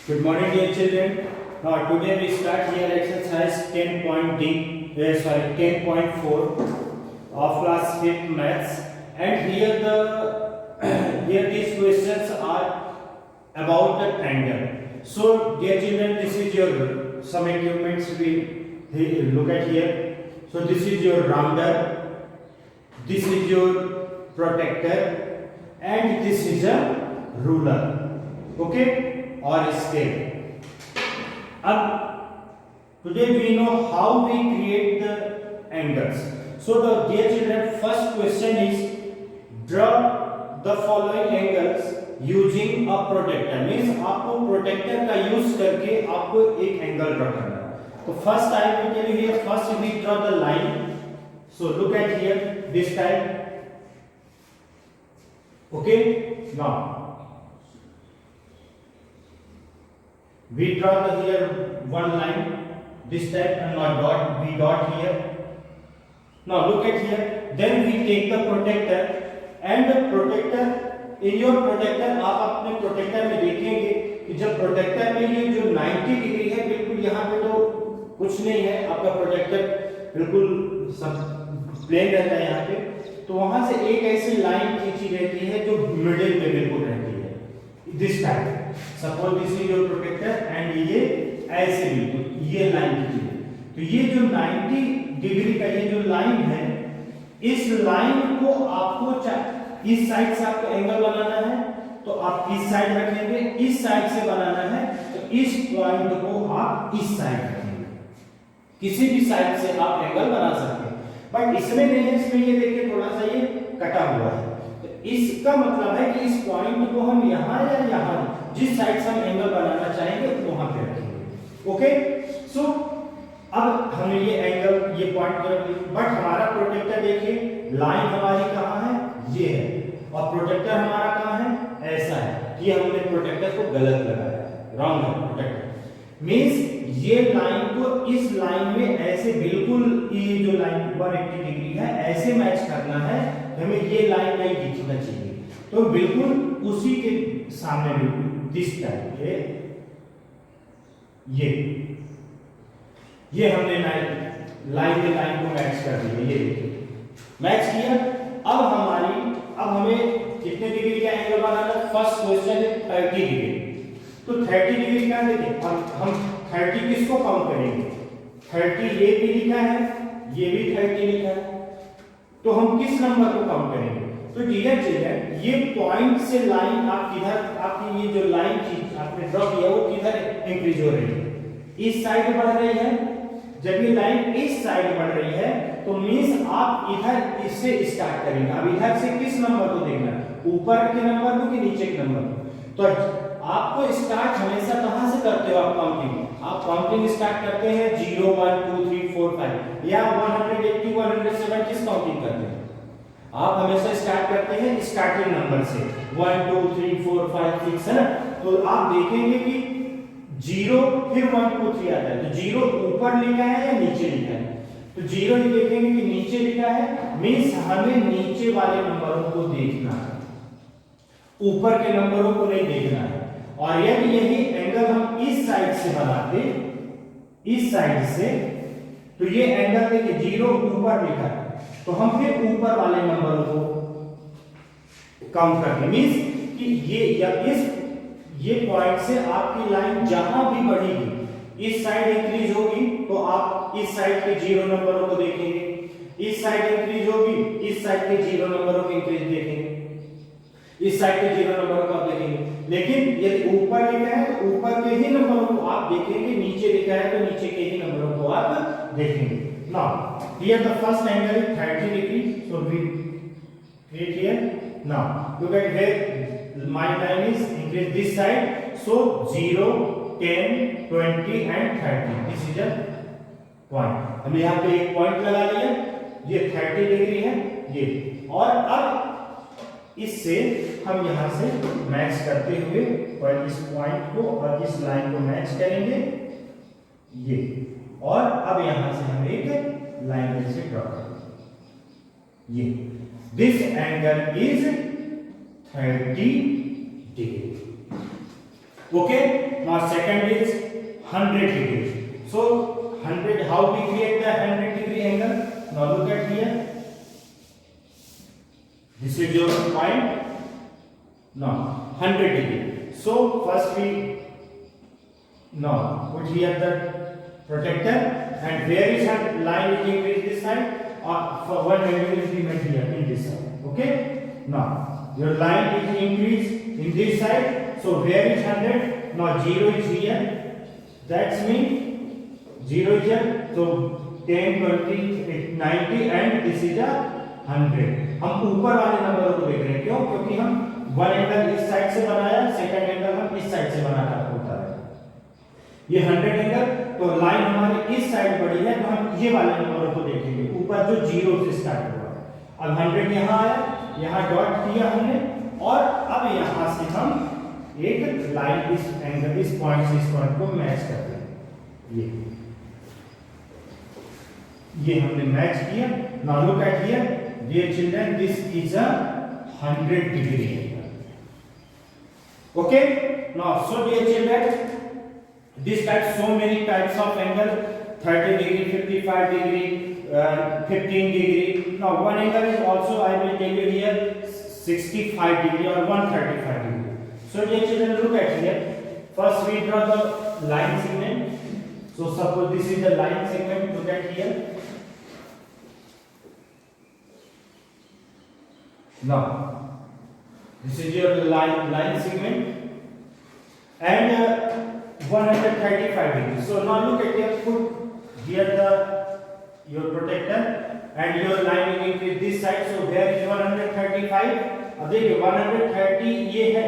Good morning, dear children. Now, today we start here exercise 10.4 of class 5th maths, and here these questions are about the triangle. So, dear children, this is your some equipments we look at here. So, this is your rounder, this is your protractor, and this is a ruler. Okay? Or scale. Today we know how we create the angles. So the dear children, first question is draw the following angles using a protractor. Means आपको protractor का use करके आपको एक angle draw करना है. तो first I will tell you here. First we draw the line. So look at here this time. Okay. Now we draw here one line, this type, and not dot, we dot here. Now look at here, then we take the protector, and the protector, in your protector आप अपने protector में देखेंगे कि जब protector में ये जो 90 degree है, बिल्कुल यहाँ पे तो कुछ नहीं है, आपका protector बिल्कुल सब प्लेन रहता है यहाँ पे, तो वहां से एक ऐसी लाइन खींची रहती है जो मिडिल में बिल्कुल रहती है, this type. Suppose this is your protector and ये ऐसे बिल्कुल ये लाइन खींची, तो ये जो 90 डिग्री का ये जो लाइन है, इस लाइन को आपको इस साइड से आपको एंगल बनाना है, तो आप इस साइड रखेंगे, इस साइड से बनाना है तो इस पॉइंट को आप इस साइड रखेंगे, किसी भी साइड से आप एंगल बना सकते हैं, बट इसमें नहीं है, इसमें ये देखिए थोड़ा सा ये कटा हुआ है, तो इसका मतलब है कि इस पॉइंट को हम यहाँ या यहाँ जिस साइड से हम एंगल बनाना चाहेंगे वहां पे रखेंगे. ओके, सो अब हमने ये एंगल ये पॉइंट कर लिया, बट हमारा प्रोटेक्टर देखिए लाइन हमारी कहाँ है, ये है, और प्रोटेक्टर हमारा कहाँ है, ऐसा है. ये हमने प्रोटेक्टर को गलत लगाया, रॉन्ग है प्रोटेक्टर. मींस ये लाइन को इस लाइन में ऐसे बिल्कुल ये जो लाइन 180 डिग्री है ऐसे मैच करना है, हमें ये लाइन नहीं दिखना चाहिए, तो बिल्कुल उसी के सामने बिल्कुल दिस टाइप ये हमने लाइन में लाइन को मैच कर दिया, ये देखिए मैच किया. अब हमें कितने डिग्री का एंगल बनाना है, फर्स्ट क्वेश्चन है 30 डिग्री, तो 30 डिग्री का देखिए हम 30 किसको काउंट करेंगे, 30 ये भी लिखा है, ये भी 30 लिखा है, तो हम किस नंबर को काउंट करेंगे. तो डियर चिल्ड्रन, ये पॉइंट से लाइन आप किधर, आपकी ये जो लाइन थी आपने ड्रॉ किया वो किधर इंक्रीज हो रही है, इस साइड बढ़ रही है. जब ये लाइन इस साइड बढ़ रही है तो मींस आप इधर इससे स्टार्ट करेंगे. अब इधर से किस नंबर को देखना, ऊपर के नंबर को कि नीचे के नंबर को. तो आपको स्टार्ट हमेशा कहां से करते हो, आप काउंटिंग स्टार्ट करते हैं 0 1 2 3 4 5 या 180 107 किस काउंटिंग करते हैं, आप हमेशा स्टार्ट करते हैं स्टार्टिंग नंबर से 1 2 3 4 5 6 है ना. तो आप देखेंगे कि 0 फिर 1 2 3 आता है, तो 0 ऊपर लिखा है या नीचे लिखा है, तो 0 ही देखेंगे कि नीचे लिखा है, मींस हमें नीचे वाले नंबरों को देखना है, ऊपर के नंबरों को नहीं देखना है. और यदि यही एंगल हम इस साइड से बनाते, इस साइड से, तो ये एंगल देखिए 0 ऊपर लिखा है, तो हम फिर ऊपर वाले नंबरों को काउंट करते हैं. मींस कि ये या ये पॉइंट से आपकी लाइन जहां भी बढ़ेगी, इस साइड इंक्रीज होगी तो आप इस साइड के 0 नंबरों को देखेंगे, इस साइड इंक्रीज होगी, इस साइड के 0 नंबरों को इंक्रीज देखेंगे, इस साइड के 0 नंबरों को आप देखेंगे. लेकिन यदि ऊपर लिखा है तो ऊपर के ही नंबरों को आप देखेंगे, नीचे लिखा है तो नीचे के ही नंबरों को आप देखेंगे. Now, here the first angle is 30 degree. So we create here. Now, look at where my line is increase this side. So 0, 10, 20 and 30. This is a point. हमने यहाँ पे एक point लगा लिया. ये 30 डिग्री है ये. और अब इससे हम यहाँ से मैच करते हुए और इस पॉइंट को और इस लाइन को मैच करेंगे ये. और अब यहां से हम एक लाइन से ड्रॉ करेंगे ये. This angle is 30 degree. Okay, now second is 100 degrees. So 100, how we create the 100 degree angle? Now look at here. This is your point. Now 100 degree. So first we now put here the protector, and where is her line is increased this side, or for one angle is made here in this side. Okay. Now your line is increased in this side. So where is 100? Now 0 is here. That's mean 0 is here. So 10, 20, 90 and this is a 100. हम ऊपर वाले नंबरों को देख रहे हैं, क्यों? क्योंकि हम वन एंगल इस साइड से बनाया, सेकंड एंगल हम इस साइड से बनाना होता है। ये 100 एंगल, तो लाइन हमारी इस साइड बढ़ी है, तो हम ये वाले नंबरों को देखेंगे, ऊपर जो 0 से स्टार्ट हुआ है। अब 100 यहाँ आया, यहाँ डॉट किया हमने, और अब यहाँ से हम एक लाइन इस एंगल, इस पॉइंट से इस पॉइंट को मैच करते हैं। ये हमने मैच किया। Now look at here, dear children, this is a 100 degree angle. Okay, now so dear children, this type, so many types of angle, 30 degree, 55 degree, 15 degree. Now one angle is also, I will tell you here, 65 degree or 135 degree. So dear children, look at here. First we draw the line segment. So suppose this is the line segment. Look at here. Now this is your line segment, and 135 degrees. So now look at here, put here your protector, and your line will increase this side. So where is 135? अब देखिए 130 ये है,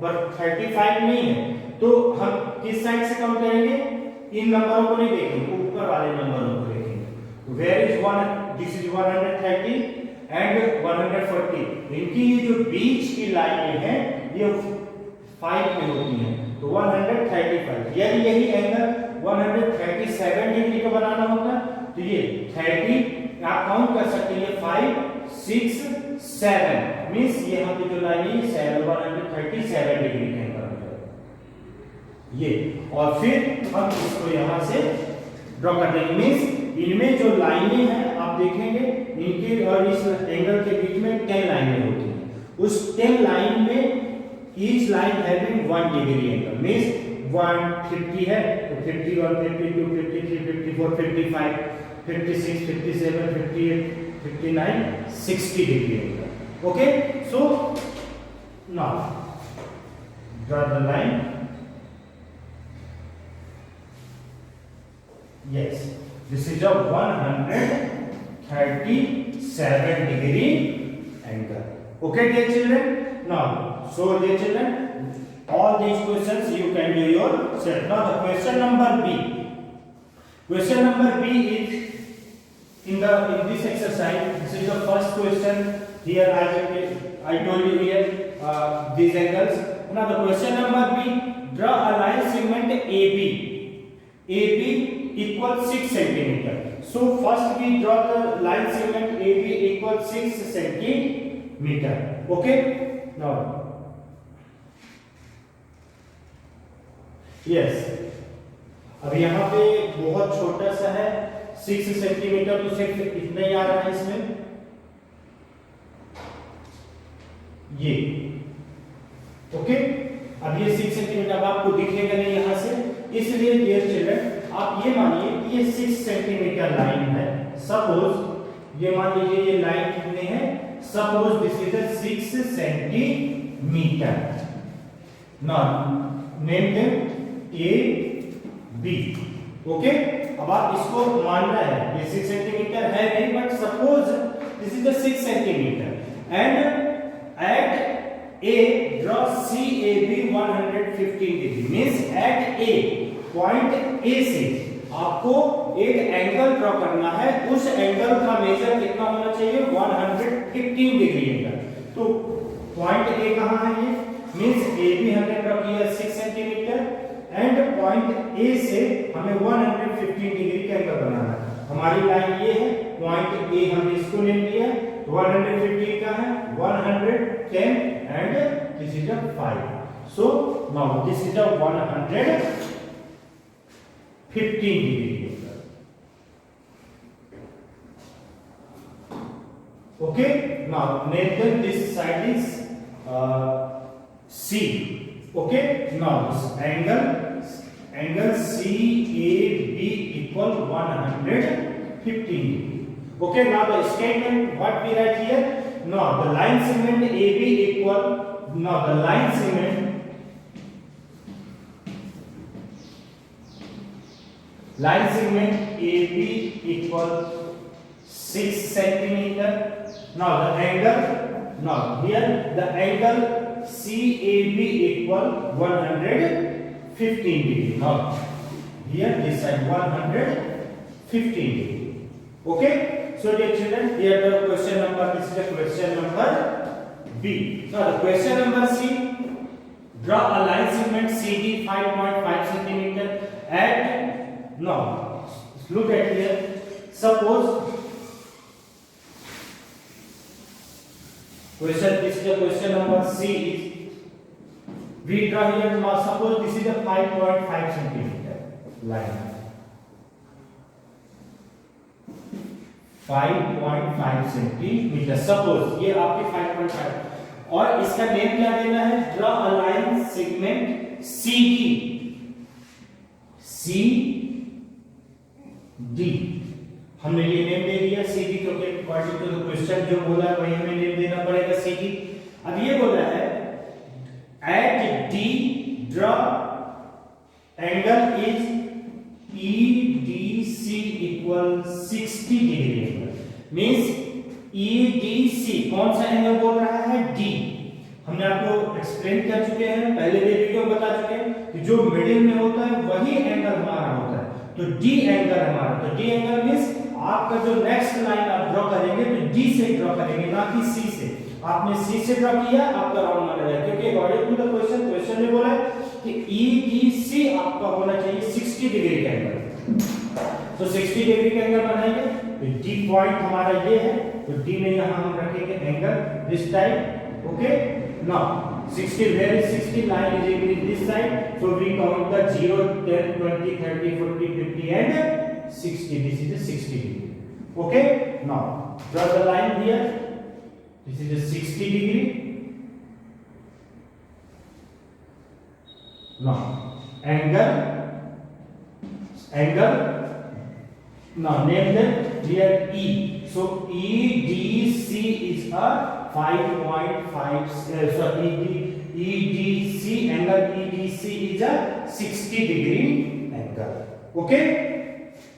but 35 नहीं है, तो हम किस side से काउंट करेंगे? इन नंबरों को नहीं देखेंगे, ऊपर वाले नंबरों को देखेंगे। Where is 1? This is 130 and 140. इनकी ये जो बीच की लाइनें हैं, ये 5 में होती हैं, तो 135। यदि यही एंगल 137 डिग्री का बनाना होता, तो ये 30 आप काउंट कर सकते हैं, 5, 6, 7 मींस यहाँ पे जो लाइन है 137 डिग्री का एंगल ये, और फिर हम इसको यहाँ से ड्रॉ कर देंगे। मींस इनमें जो लाइनें हैं आप देखेंगे, इनके और इस एंगल के बीच में 10 लाइनें होती हैं। उस 10 लाइन में each line having 1 degree angle, means 150 है तो 51, 52, 53, 54, 55, 56, 57, 58, 59, 60 degree angle. Okay, so now draw the line. Yes, this is a 137 degree angle. Okay, dear children. Now, so dear children, all these questions you can do yourself. Now the question number B. Question number B is in this exercise. This is the first question. Here I told you here these angles. Now the question number B. Draw a line segment AB. AB equals 6 centimeter. So first we draw the line segment AB equals 6 centimeter. Okay. Now, yes, अब यहाँ पे बहुत छोटा सा है 6 centimetre, तो सिर्फ इतना ही आ रहा है इसमें, ये ओके। अब ये 6 सेंटीमीटर अब आपको दिखेगा नहीं यहाँ से, इसलिए डियर चिल्ड्रन आप ये मानिए कि ये 6 सेंटीमीटर लाइन है। सपोज ये मान लीजिए ये लाइन कितने हैं, suppose this is a 6 centimeter. Now name them A, B. Okay, अब आप इसको मान रहे हैं ये 6 सेंटीमीटर है नहीं, but suppose this is a 6 centimetre and at A draw CAB 115 degree. Means at A point A से आपको एक एंगल ड्रॉ करना है, उस एंगल का मेजर कितना होना चाहिए? 115 डिग्री एंगल। तो पॉइंट ए कहां है? ये मींस ए भी हमने ड्रॉ किया 6 सेंटीमीटर, एंड पॉइंट ए से हमें 115 डिग्री का एंगल बनाना है। हमारी लाइन ये है, पॉइंट ए हमने इसको ले लिया, 115 का है 110 and this is 5। So now this is a 115 degree angle. Okay, now name them. This side is C. Okay, now this angle CAB equal 115 degree. Okay, now the statement what we write here. Now the line segment AB equal. Now the line segment AB equal 6 centimeter. Now the angle. Now here the angle CAB equal 115 degree. Now here this side 115 degree. Okay. So dear children, here the question number. This is the question number B. Now the question number C. Draw a line segment CD 5.5 centimeter at. Now look at here. Suppose question. This is the question number C. We draw here. Now suppose this is a 5.5 centimeter line. 5.5 centimetre. Suppose ये आपके 5.5 और इसका name क्या देना है. Draw a line segment CD. हमने ये name दे दिया CD क्योंकि अकॉर्डिंग टू द क्वेश्चन जो बोला है वही हमें नेम देना पड़ेगा CD. अब ये बोला है at D draw angle is EDC equal 60 degree angle. Means EDC कौन सा एंगल बोल रहा है. D. हमने आपको एक्सप्लेन कर चुके हैं, पहले भी वीडियो में बता चुके हैं कि जो मिडिल में होता है वही एंगल हमारा होता है. तो D एंगल हमारा. तो D एंगल मींस आपका जो नेक्स्ट लाइन आप ड्रॉ करेंगे तो D से ड्रॉ करेंगे, ना कि C से. आपने C से ड्रॉ किया आपका रॉन्ग माना जाएगा क्योंकि अकॉर्डिंग टू द क्वेश्चन ने बोला है कि EDC आपका होना चाहिए 60 डिग्री का एंगल. तो 60 डिग्री का एंगल बनाएंगे तो D पॉइंट हमारा ये है. तो D में यहां हम रखेंगे angle this type. Okay, now 60 where is 60 line is in this side, so we count the 0 10 20 30 40 50 and 60. This is the 60 degree. Okay, now draw the line here. This is the 60 degree. Now angle. Now name them here E. So EDC is a 5.5. EDC angle EDC is a 60 degree angle. Okay.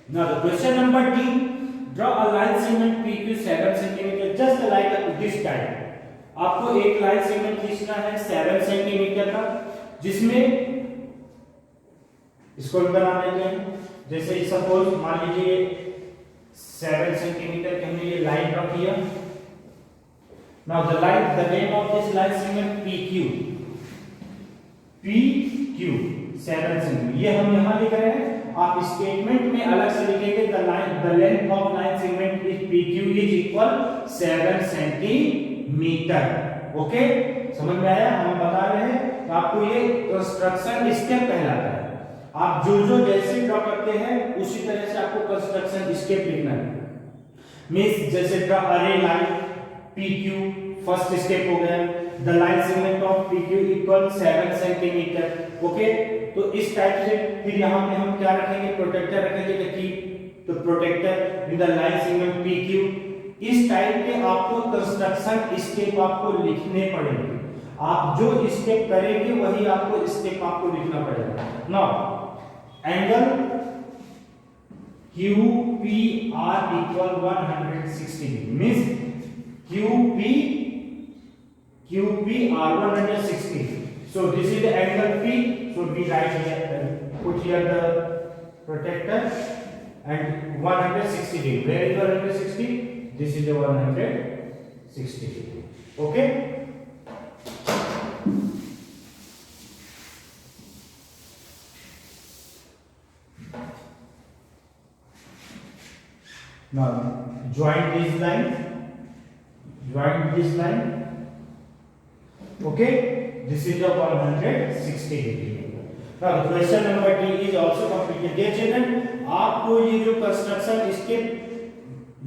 Now the question number D. Draw a line segment PQ 7 cm just like this type. आपको एक line segment खींचना है 7 centimetre का, जिसमें इसको बना लेते हैं. जैसे सपोज मान लीजिए 7 सेंटीमीटर की हमने ये लाइन ड्रॉ किया. Now the name of this line segment PQ 7 centimetre. ये हम यहां लिख रहे हैं. आप स्टेटमेंट में अलग से लिखेंगे the length of line segment is PQ is equal 7 centimetre. Okay, समझ में आया. हम बता रहे हैं तो आपको ये कंस्ट्रक्शन स्टेप कहलाता है. आप जो जैसे ड्रॉ करते हैं उसी तरह से आपको कंस्ट्रक्शन स्टेप लिखना है. मींस जैसे ड्रॉ अरे लाइन PQ फर्स्ट स्टेप हो गया. The line segment of PQ equal 7 centimetre. Okay, तो इस टाइप से फिर यहां पे हम क्या रखेंगे, प्रोटेक्टर रखेंगे तो keep the protector in the line segment PQ. इस टाइप के आपको कंस्ट्रक्शन स्टेप आपको लिखने पड़ेंगे. आप जो स्टेप करेंगे वही आपको स्टेप आपको लिखना पड़ेगा. Now angle QPR equal 160 degree. Means QPR 160. So this is the angle P. So we write here, put here the protector and 160 degree. Where is 160? This is the 160 degree. Okay. Now join this line. Okay. this is a 160 degree. Now question number D is also completed. Dear children, आपको ये जो construction step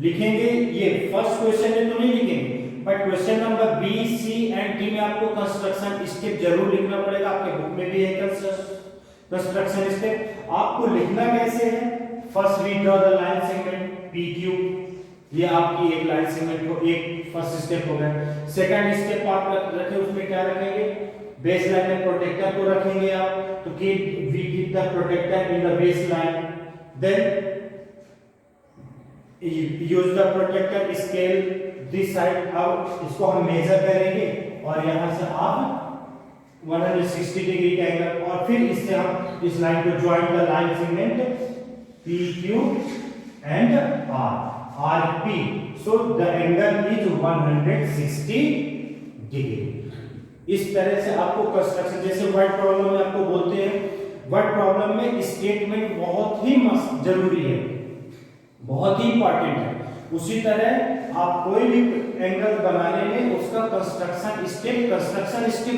लिखेंगे, ये first question में तो नहीं लिखेंगे, but question number B, C and D में आपको कंस्ट्रक्शन स्टेप जरूर लिखना पड़ेगा. आपके बुक में भी है कंस्ट्रक्शन स्टेप. आपको लिखना कैसे है? First we draw the line segment P Q. ये आपकी एक लाइन सेगमेंट को एक फर्स्ट स्टेप हो गया. सेकंड स्टेप आप रखें, उसमें क्या रखेंगे? बेस लाइन में प्रोटेक्टर को रखेंगे आप, तो we keep the protector in the base line. Then use the protector scale this side. अब इसको हम मेजर करेंगे और यहां से आप 160 डिग्री का एंगल, और फिर इससे हम इस लाइन को join the line segment P Q and R P. So the angle is 160 degree. इस तरह से आपको कंस्ट्रक्शन, जैसे वर्ड प्रॉब्लम में आपको बोलते हैं, वर्ड प्रॉब्लम में स्टेटमेंट बहुत ही जरूरी है, बहुत ही इंपॉर्टेंट है. उसी तरह आप कोई भी एंगल बनाने में उसका कंस्ट्रक्शन स्टेप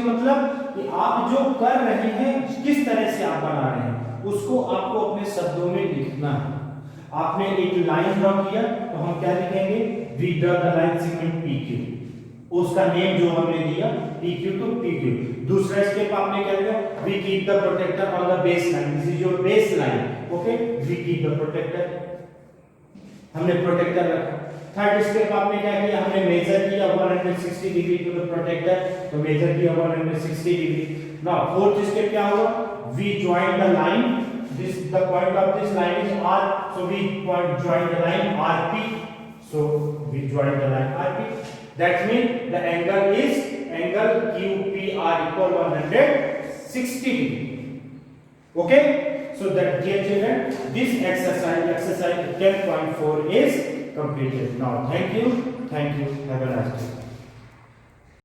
मतलब कि आप जो कर रहे हैं, किस तरह से आप बना रहे हैं, उसको आपको अपने शब्दों में लिखना है. आपने एक लाइन ड्रॉ किया तो हम क्या लिखेंगे? We draw the line segment P Q. उसका नेम जो हमने दिया P Q to P Q. दूसरा स्टेप आपने क्या दिया? We keep the protector on the base line. This is your base line. Okay, we keep the protector, हमने protector रखा. थर्ड स्टेप आपने क्या किया? हमने मेजर किया 160 डिग्री टू द प्रोटेक्टर, तो मेजर किया 160 डिग्री. नाउ फोर्थ स्टेप क्या हुआ? We join the line. This the point of this line is R, so we join the line RP. So we join the line RP. That means the angle is angle QPR equal 160 degree. Okay? So that dear children, this exercise 10.4 is completed. Now thank you. Have a nice day.